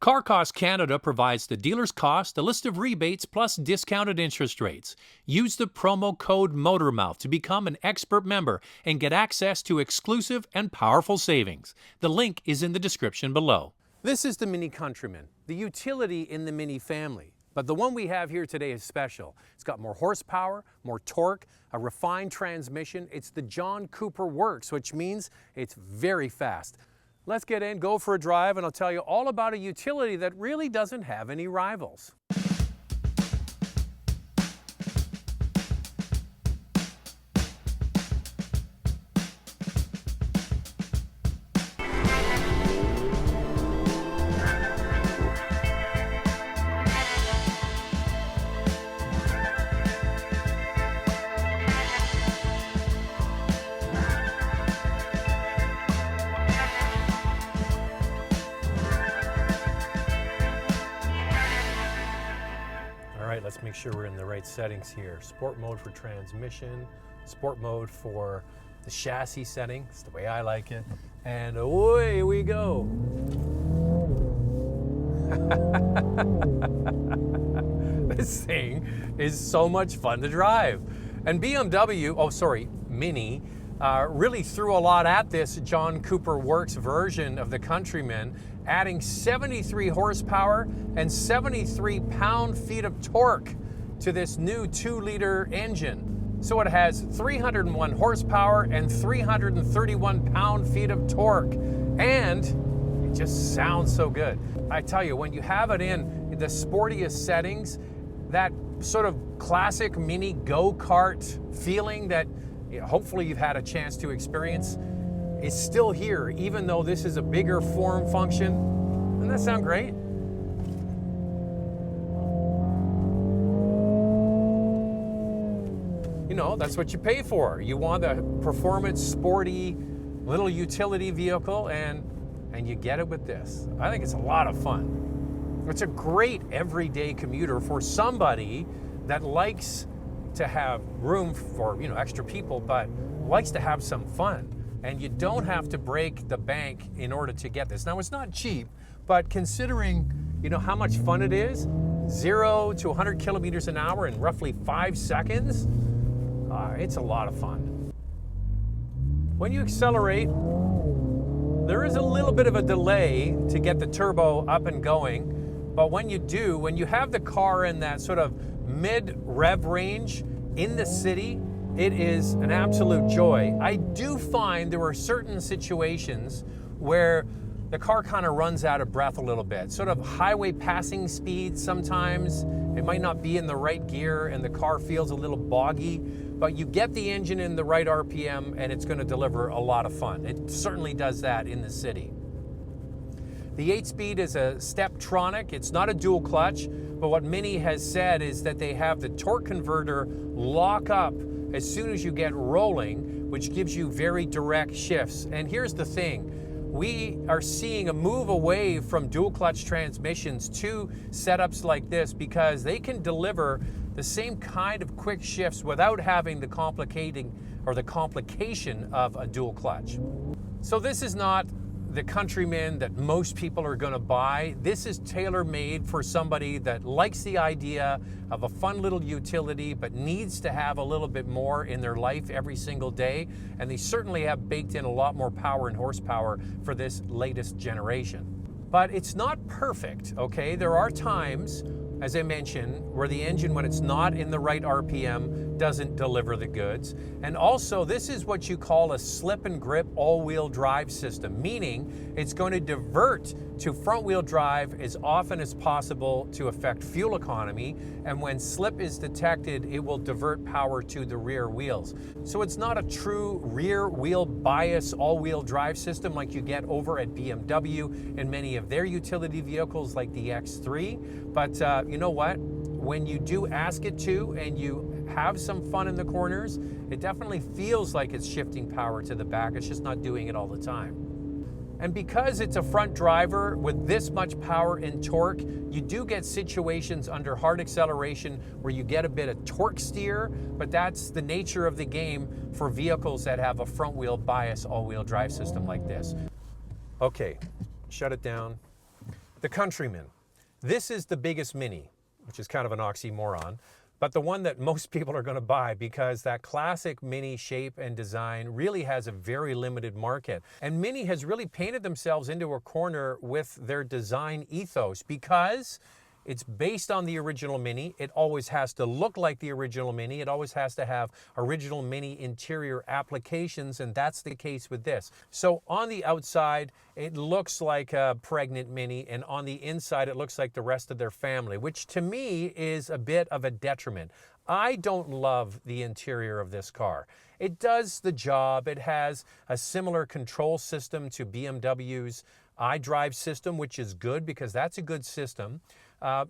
Car Cost Canada provides the dealer's cost, a list of rebates, plus discounted interest rates. Use the promo code MOTORMOUTH to become an expert member and get access to exclusive and powerful savings. The link is in the description below. This is the Mini Countryman, the utility in the Mini family. But the one we have here today is special. It's got more horsepower, more torque, a refined transmission. It's the John Cooper Works, which means it's very fast. Let's get in, go for a drive, and I'll tell you all about a utility that really doesn't have any rivals. Let's make sure we're in the right settings here. Sport mode for transmission, sport mode for the chassis setting. It's the way I like it. And away we go. This thing is so much fun to drive. And BMW, Mini, really threw a lot at this John Cooper Works version of the Countryman, adding 73 horsepower and 73 pound-feet of torque to this new 2-liter engine. So it has 301 horsepower and 331 pound-feet of torque. And it just sounds so good. I tell you, when you have it in the sportiest settings, that sort of classic mini go-kart feeling that hopefully you've had a chance to experience is still here, even though this is a bigger form function. Doesn't that sound great? You know, that's what you pay for. You want a performance, sporty, little utility vehicle, and you get it with this. I think it's a lot of fun. It's a great everyday commuter for somebody that likes to have room for, extra people, but likes to have some fun. And you don't have to break the bank in order to get this. Now, it's not cheap, but considering, how much fun it is, 0 to 100 kilometers an hour in roughly 5 seconds, it's a lot of fun. When you accelerate, there is a little bit of a delay to get the turbo up and going, but when you do, when you have the car in that sort of mid-rev range in the city, it is an absolute joy. I do find there are certain situations where the car kind of runs out of breath a little bit. Sort of highway passing speed sometimes. It might not be in the right gear and the car feels a little boggy, but you get the engine in the right RPM and it's going to deliver a lot of fun. It certainly does that in the city. The 8-speed is a Steptronic. It's not a dual clutch, but what Mini has said is that they have the torque converter lock up as soon as you get rolling, which gives you very direct shifts. And here's the thing. We are seeing a move away from dual clutch transmissions to setups like this because they can deliver the same kind of quick shifts without having the complication of a dual clutch. So this is not the Countryman that most people are going to buy. This is tailor-made for somebody that likes the idea of a fun little utility but needs to have a little bit more in their life every single day, and they certainly have baked in a lot more power and horsepower for this latest generation. But it's not perfect, okay? There are times, as I mentioned, where the engine, when it's not in the right RPM, doesn't deliver the goods. And also, this is what you call a slip and grip all-wheel drive system, meaning it's going to divert to front-wheel drive as often as possible to affect fuel economy. And when slip is detected, it will divert power to the rear wheels. So it's not a true rear wheel bias all-wheel drive system like you get over at BMW and many of their utility vehicles like the X3. But you know what? When you do ask it to and you have some fun in the corners, it definitely feels like it's shifting power to the back. It's just not doing it all the time. And because it's a front driver with this much power and torque, you do get situations under hard acceleration where you get a bit of torque steer, but that's the nature of the game for vehicles that have a front wheel bias all-wheel drive system like this. Okay, shut it down. The Countryman. This is the biggest Mini, which is kind of an oxymoron, but the one that most people are going to buy because that classic Mini shape and design really has a very limited market. And Mini has really painted themselves into a corner with their design ethos because it's based on the original Mini. It always has to look like the original Mini. It always has to have original Mini interior applications, and that's the case with this. So on the outside, it looks like a pregnant Mini, and on the inside, it looks like the rest of their family, which to me is a bit of a detriment. I don't love the interior of this car. It does the job. It has a similar control system to BMW's iDrive system, which is good because that's a good system.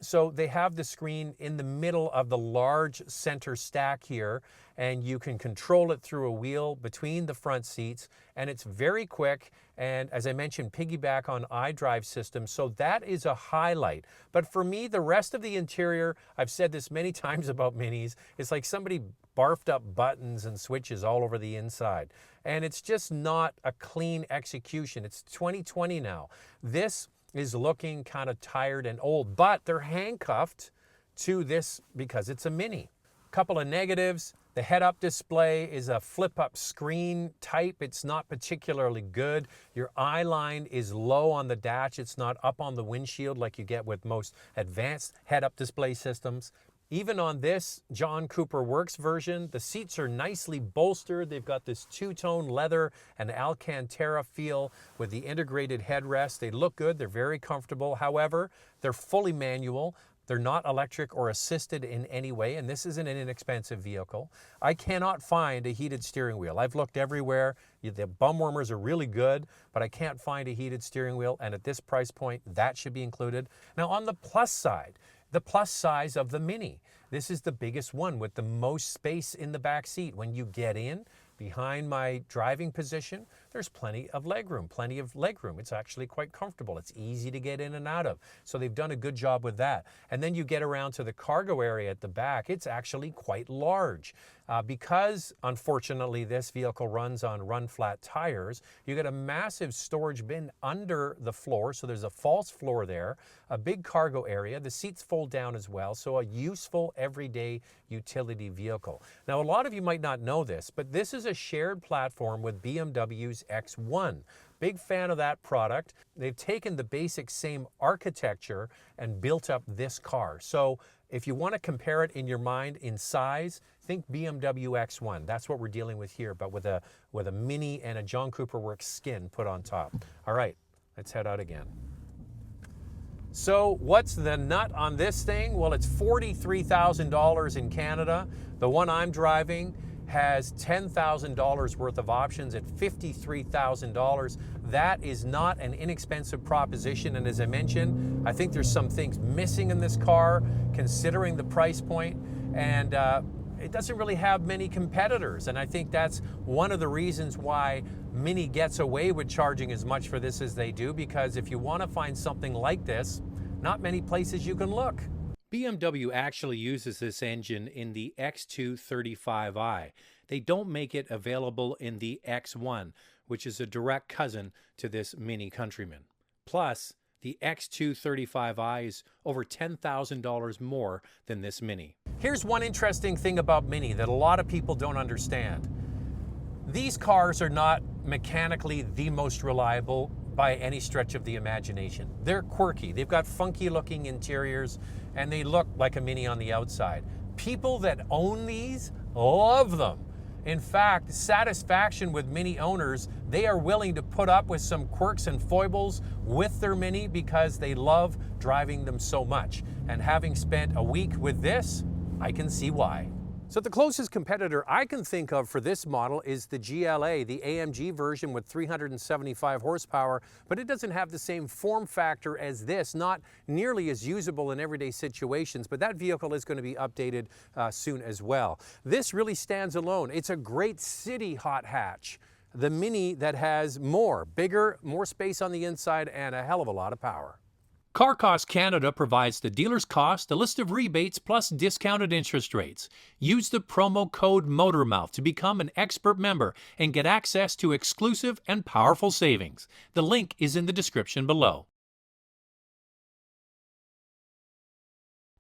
So they have the screen in the middle of the large center stack here, and you can control it through a wheel between the front seats, and it's very quick, and as I mentioned, piggyback on iDrive system, so that is a highlight. But for me, the rest of the interior, I've said this many times about Minis, it's like somebody barfed up buttons and switches all over the inside, and it's just not a clean execution. It's 2020 now. This is looking kind of tired and old, but they're handcuffed to this because it's a Mini. Couple of negatives. The head-up display is a flip-up screen type. It's not particularly good. Your eye line is low on the dash. It's not up on the windshield like you get with most advanced head-up display systems. Even on this John Cooper Works version, the seats are nicely bolstered. They've got this two-tone leather and Alcantara feel with the integrated headrest. They look good. They're very comfortable. However, they're fully manual. They're not electric or assisted in any way, and this isn't an inexpensive vehicle. I cannot find a heated steering wheel. I've looked everywhere. The bum warmers are really good, but I can't find a heated steering wheel, and at this price point, that should be included. Now, on the plus side, the plus size of the Mini. This is the biggest one with the most space in the back seat. When you get in behind my driving position, there's plenty of legroom. It's actually quite comfortable. It's easy to get in and out of. So they've done a good job with that. And then you get around to the cargo area at the back. It's actually quite large. Because, unfortunately, this vehicle runs on run-flat tires, you get a massive storage bin under the floor, so there's a false floor there, a big cargo area. The seats fold down as well, so a useful everyday utility vehicle. Now, a lot of you might not know this, but this is a shared platform with BMW's X1. Big fan of that product. They've taken the basic same architecture and built up this car. So if you want to compare it in your mind in size, think BMW X1. That's what we're dealing with here, but with a Mini and a John Cooper Works skin put on top. All right, let's head out again. So what's the nut on this thing? Well, it's $43,000 in Canada. The one I'm driving has $10,000 worth of options at $53,000. That is not an inexpensive proposition, and as I mentioned, I think there's some things missing in this car considering the price point, and it doesn't really have many competitors, and I think that's one of the reasons why Mini gets away with charging as much for this as they do, because if you want to find something like this, not many places you can look. BMW actually uses this engine in the X2 35i. They don't make it available in the X1, which is a direct cousin to this Mini Countryman. Plus, the X2 35i is over $10,000 more than this Mini. Here's one interesting thing about Mini that a lot of people don't understand. These cars are not mechanically the most reliable by any stretch of the imagination. They're quirky. They've got funky looking interiors and they look like a Mini on the outside. People that own these love them. In fact, satisfaction with Mini owners, they are willing to put up with some quirks and foibles with their Mini because they love driving them so much. And having spent a week with this, I can see why. So the closest competitor I can think of for this model is the GLA, the AMG version with 375 horsepower, but it doesn't have the same form factor as this, not nearly as usable in everyday situations, but that vehicle is going to be updated soon as well. This really stands alone. It's a great city hot hatch. The Mini that has bigger, more space on the inside and a hell of a lot of power. Car Cost Canada provides the dealer's cost, a list of rebates, plus discounted interest rates. Use the promo code MOTORMOUTH to become an expert member and get access to exclusive and powerful savings. The link is in the description below.